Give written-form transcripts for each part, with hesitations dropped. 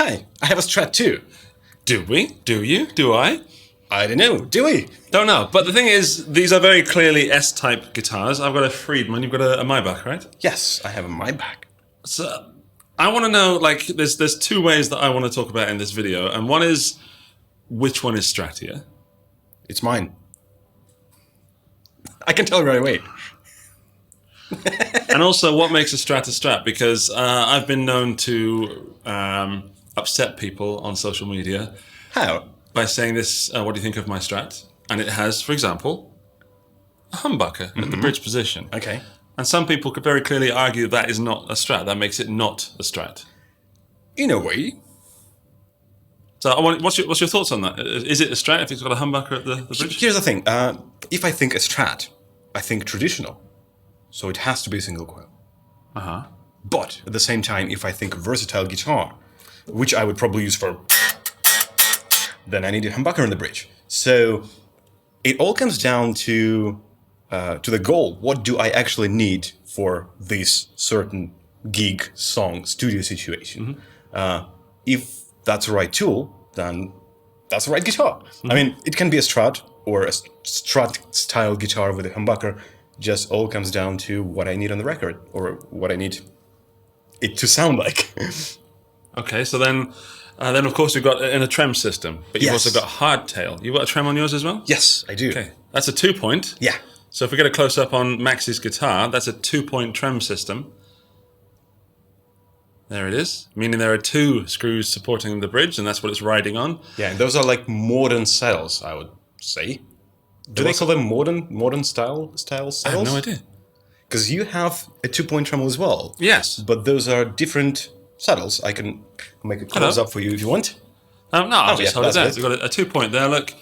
Hi, I have a Strat too. Do we? Do you? Do I? I don't know. Do we? Don't know. But the thing is, these are very clearly S-type guitars. I've got a Friedman, you've got a Maybach, right? Yes, I have a Maybach. So I want to know, like, there's two ways that I want to talk about in this video. And one is, which one is Strat here? It's mine. I can tell right away. And also, what makes a Strat? Because I've been known to upset people on social media. How? By saying this, what do you think of my Strat? And it has, for example, a humbucker at the bridge position. Okay. And some people could very clearly argue that is not a Strat. That makes it not a Strat. In a way. So, what's your thoughts on that? Is it a Strat if it's got a humbucker at the bridge? Here's the thing. If I think a Strat, I think traditional. So it has to be a single coil. Uh-huh. But at the same time, if I think a versatile guitar, which I would probably use for... then I need a humbucker in the bridge. So it all comes down to the goal. What do I actually need for this certain gig, song, studio situation? If that's the right tool, then that's the right guitar. I mean, it can be a Strat or a Strat-style guitar with a humbucker. Just all comes down to what I need on the record or what I need it to sound like. Okay, so then of course we've got in a trem system, but you've Yes. also got hardtail. You've got a trem on yours as well? Yes, I do. Okay, that's a 2-point. Yeah. So if we get a close-up on Max's guitar, that's a 2-point trem system. There it is, meaning there are 2 screws supporting the bridge, and that's what it's riding on. Yeah, and those are like modern saddles, I would say. Do they call them modern style saddles? I have no idea. Because you have a 2-point tremolo as well. Yes. But those are different saddles. I can make a close up for you if you want. No, I'll just hold it that's there. We've got a 2-point there, look.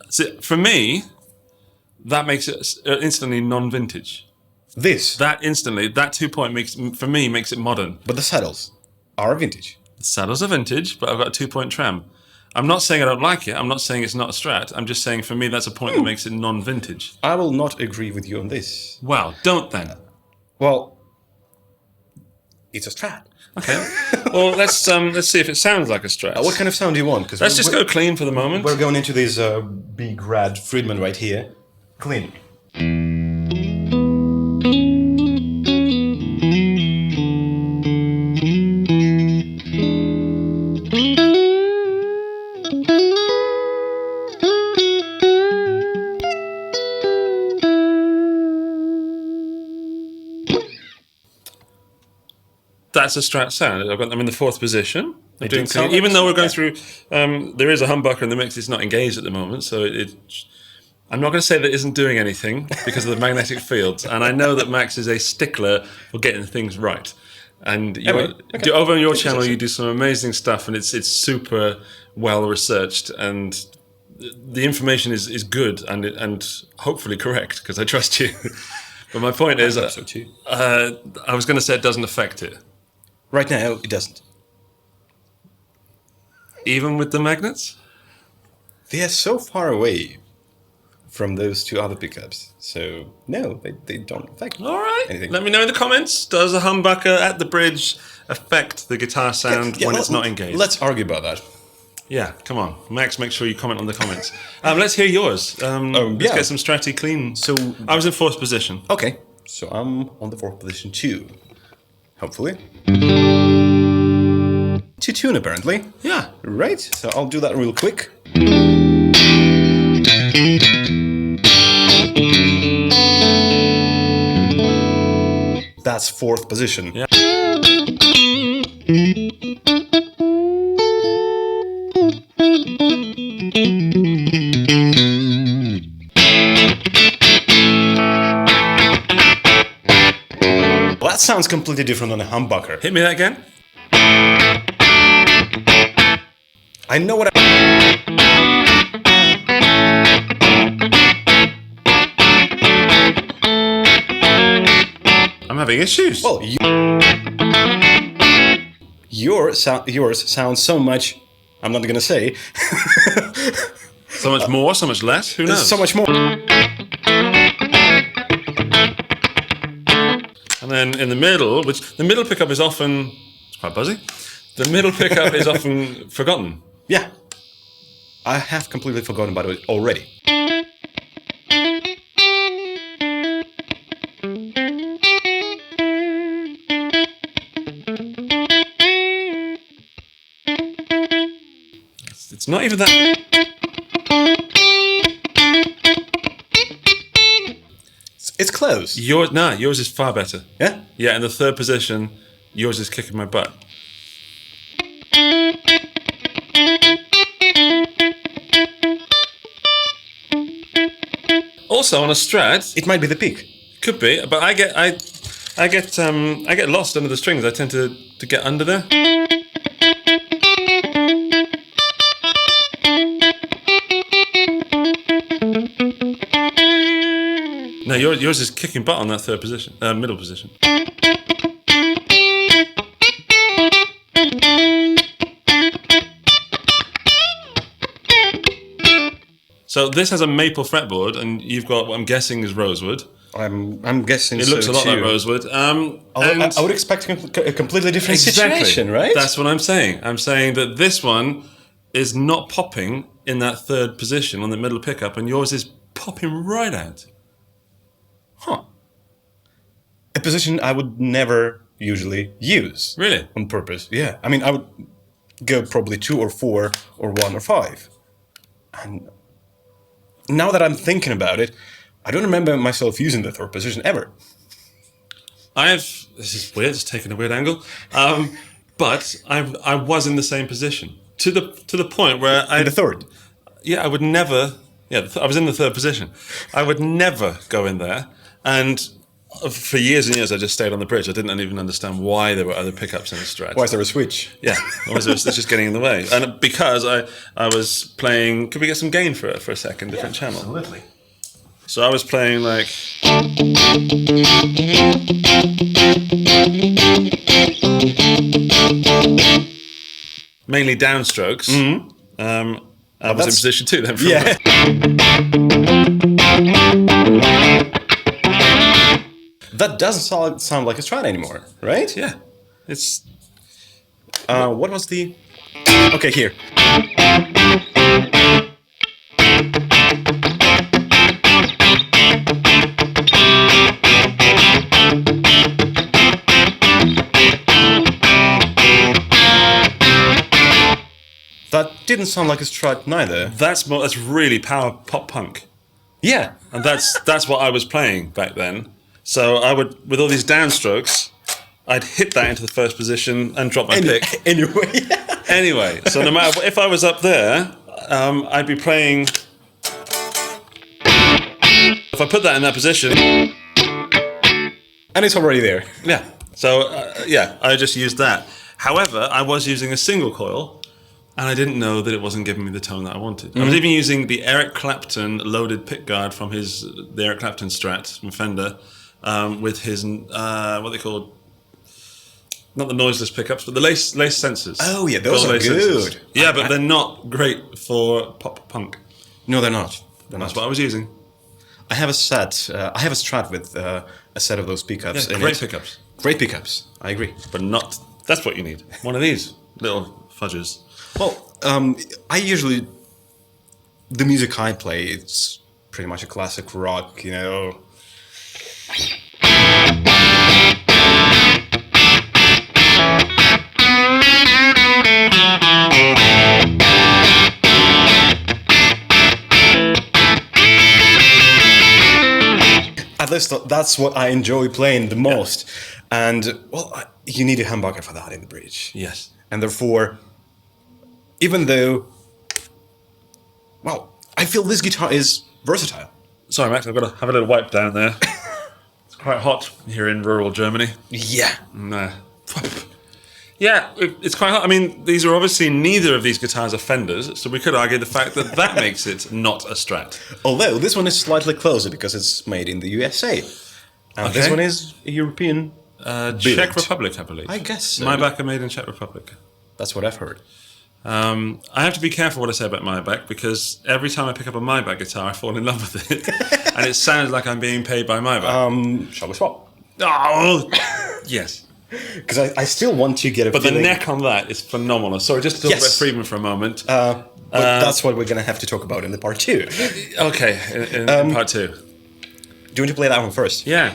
So for me, that makes it instantly non-vintage. This. That 2-point makes it modern. But the saddles are vintage. The saddles are vintage, but I've got a 2-point trem. I'm not saying I don't like it. I'm not saying it's not a Strat. I'm just saying for me that's a point that makes it non-vintage. I will not agree with you on this. Well, don't then. Well, it's a Strat. Okay. Well, let's see if it sounds like a Strat. What kind of sound do you want? Let's just go clean for the moment. We're going into this big rad Friedman right here. Clean. That's a Strat sound. I've got them in the 4th position. They Doing do sound clean. Even like though we're going yeah. through, there is a humbucker in the mix. It's not engaged at the moment, so I'm not going to say that it isn't doing anything because of the magnetic fields. And I know that Max is a stickler for getting things right. And over on your channel, you do some amazing stuff, and it's super well researched, and the information is good and hopefully correct because I trust you. But my point is, I so too. I was going to say it doesn't affect it. Right now, it doesn't. Even with the magnets? They are so far away from those 2 other pickups. So, no, they don't affect All right. anything. Let me know in the comments. Does a humbucker at the bridge affect the guitar sound when it's not engaged? Let's argue about that. Yeah, come on. Max, make sure you comment on the comments. Let's hear yours. Let's get some Stratty clean. So I was in 4th position. Okay, so I'm on the 4th position too. Hopefully. To tune, apparently. Yeah. Right, so I'll do that real quick. That's 4th position. Yeah. Well, that sounds completely different than a humbucker. Hit me that again. I know what I'm having issues. Well, yours sounds so much... I'm not gonna say. So much more, so much less. Who knows? So much more. And then in the middle, which the middle pickup is often quite buzzy. The middle pickup is often forgotten. Yeah. I have completely forgotten about it already. It's not even that. It's close. Yours is far better. Yeah? Yeah, in the third position, yours is kicking my butt. Also on a Strat, It might be the peak. could be, but I get lost under the strings. I tend to get under there. No, yours is kicking butt on that third position, middle position. So this has a maple fretboard, and you've got what I'm guessing is rosewood. I'm guessing It looks a lot too. like rosewood. I would expect a completely different situation, right? That's what I'm saying. I'm saying that this one is not popping in that third position on the middle pickup, and yours is popping right out. Huh. A position I would never usually use. Really? On purpose. Yeah. I mean, I would go probably 2 or 4 or 1 or 5. And now that I'm thinking about it, I don't remember myself using the third position ever. This is weird, it's taking a weird angle. But I was in the same position. To the point where The third. I would never. Yeah, I was in the third position. I would never go in there. And for years and years, I just stayed on the bridge. I didn't even understand why there were other pickups in the Strat. Why is there a switch? Yeah, otherwise it was just getting in the way. And because I was playing. Could we get some gain for a second? Different channel. Absolutely. So I was playing like. Mainly downstrokes. Mm-hmm. I was in position 2 then. Yeah. That doesn't sound like a Strat anymore, right? Yeah. It's. What was the... Okay, here. That didn't sound like a Strat neither. That's really power pop punk. Yeah. And that's what I was playing back then. So I would, with all these downstrokes, I'd hit that into the first position and drop my pick. Anyway. Anyway, so no matter if I was up there, I'd be playing. If I put that in that position, And it's already there. yeah. So I just used that. However, I was using a single coil, and I didn't know that it wasn't giving me the tone that I wanted. Mm-hmm. I was even using the Eric Clapton loaded pickguard from the Eric Clapton Strat from Fender, with his what they call. Not the noiseless pickups, but the lace sensors. Oh yeah, those are good. Sensors. Yeah, but they're not great for pop punk. No, they're not. That's what I was using. I have a set. I have a Strat with a set of those pickups. Yeah, in great it. pickups. Great pickups. I agree. But not. That's what you need. One of these little fudges. Well, I usually the music I play, it's pretty much a classic rock, you know. At least that's what I enjoy playing the most. Yeah. And, well, you need a humbucker for that in the bridge. Yes. And therefore, even though, well, I feel this guitar is versatile. Sorry, Max, I've got to have a little wipe down there. It's quite hot here in rural Germany. Yeah. Yeah, it's quite hot. I mean, these are obviously neither of these guitars are Fenders, so we could argue the fact that makes it not a Strat. Although this one is slightly closer because it's made in the USA. And this one is a European Czech Republic, I believe. I guess so. Maybach are made in Czech Republic. That's what I've heard. I have to be careful what I say about Maybach because every time I pick up a Maybach guitar, I fall in love with it. And it sounds like I'm being paid by Maybach. Shall we swap? Oh, yes. Because I still want to get a But feeling. the neck on that is phenomenal. Sorry, just to talk about Friedman for a moment. But that's what we're going to have to talk about in the part 2. Okay, in part 2. Do you want to play that one first? Yeah.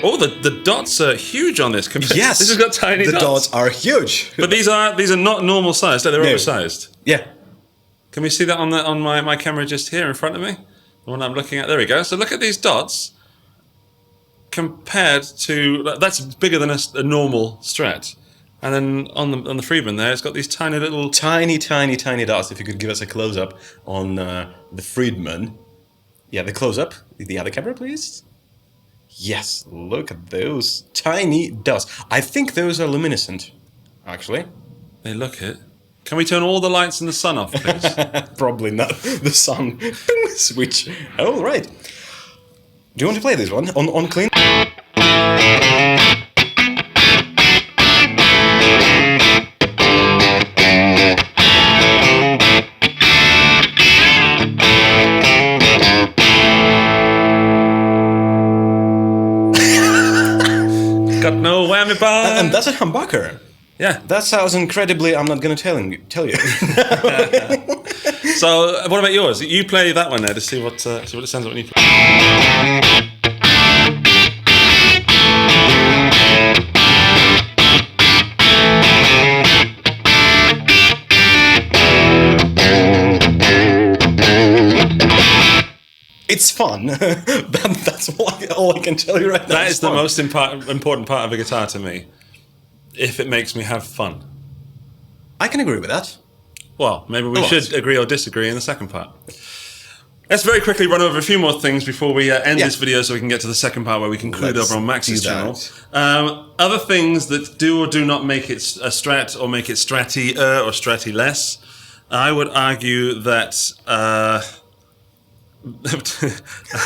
Oh, the dots are huge on this. Yes. This has got tiny dots. The dots are huge. But these are not normal sized. They're oversized. Yeah. Can we see that on my camera just here in front of me? The one I'm looking at. There we go. So look at these dots compared to... That's bigger than a normal Strat. And then on the Friedman there, it's got these tiny little... Tiny dots. If you could give us a close-up on the Friedman. Yeah, the close-up. The other camera, please. Yes, look at those tiny dots. I think those are luminescent, actually. They look it. Can we turn all the lights in the sun off, please? Probably not. The sun switch. Oh, right. Do you want to play this one on clean? Got no whammy bar. And that's a humbucker. Yeah. That sounds incredibly... I'm not going to tell you. So, what about yours? You play that one there to see what it sounds like when you play. It's fun. That's all I can tell you right now. That is the most important part of a guitar to me. If it makes me have fun. I can agree with that. Well, maybe we should agree or disagree in the second part. Let's very quickly run over a few more things before we end this video so we can get to the second part where we conclude over on Max's channel. Other things that do or do not make it a Strat or make it Stratty-er or Stratty-less. I would argue that... I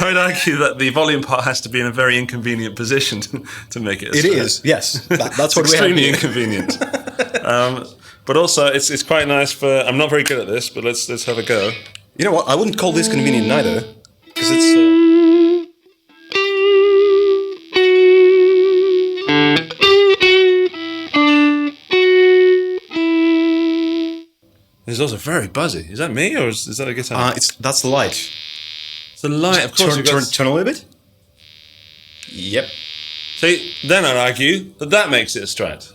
would argue that the volume part has to be in a very inconvenient position to make it a Strat. It is, yes. That's what we have. Extremely inconvenient. But also, it's quite nice for... I'm not very good at this, but let's have a go. You know what? I wouldn't call this convenient neither, because it's... It's also very buzzy. Is that me, or is that a guitar? That's the light. It's the light, of course. Turn a little bit. Yep. See, then I'd argue that makes it a Strat.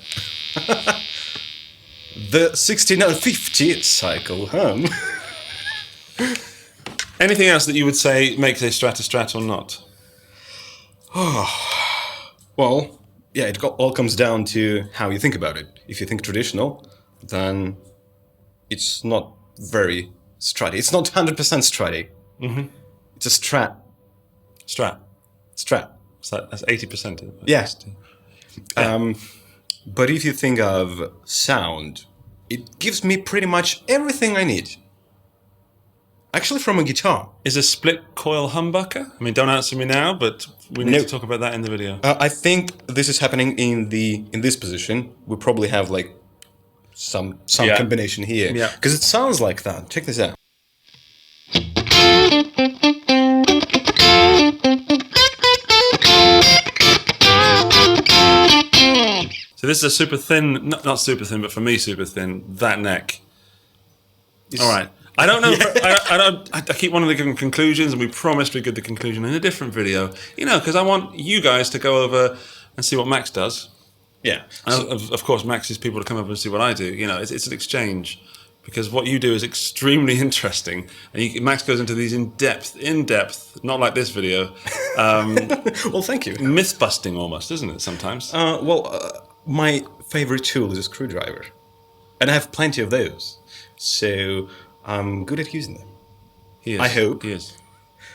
The 6950 cycle hum. Anything else that you would say makes a Strat or not? Well, yeah, it all comes down to how you think about it. If you think traditional, then it's not very Stratty. It's not 100% Stratty. Mm-hmm. It's a Strat. Strat. So that's 80%. Yeah. But if you think of sound, it gives me pretty much everything I need. Actually, from a guitar. Is a split coil humbucker? I mean, don't answer me now, but we need to talk about that in the video. I think this is happening in this position. We probably have like some combination here. Yeah. Because it sounds like that. Check this out. So this is a super thin, not super thin, but for me super thin, that neck. All right. I don't know. I keep wanting to give conclusions, and we promised we'd give the conclusion in a different video. You know, because I want you guys to go over and see what Max does. Yeah. Of course, Max is people to come over and see what I do. You know, it's an exchange. Because what you do is extremely interesting. And Max goes into these in-depth, not like this video. Well, thank you. Myth-busting almost, isn't it, sometimes? My favorite tool is a screwdriver. And I have plenty of those. So I'm good at using them. He is. I hope. He is.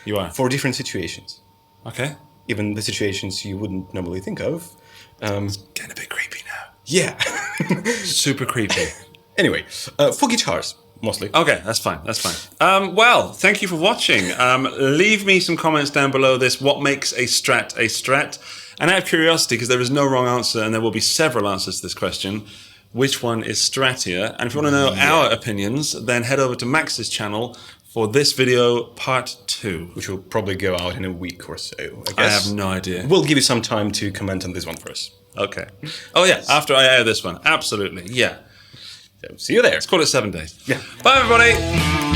You are. For different situations. Okay. Even the situations you wouldn't normally think of. It's getting a bit creepy now. Yeah. Super creepy. Anyway, for guitars, mostly. Okay, that's fine. Well, thank you for watching. Leave me some comments down below this. What makes a Strat? And out of curiosity, because there is no wrong answer, and there will be several answers to this question, which one is Strattier? And if you want to know our opinions, then head over to Max's channel for this video part 2. which will probably go out in a week or so, I guess. I have no idea. We'll give you some time to comment on this one first. Okay. Oh yeah, after I air this one. Absolutely. Yeah. So, see you there. Let's call it 7 days. Yeah. Bye everybody.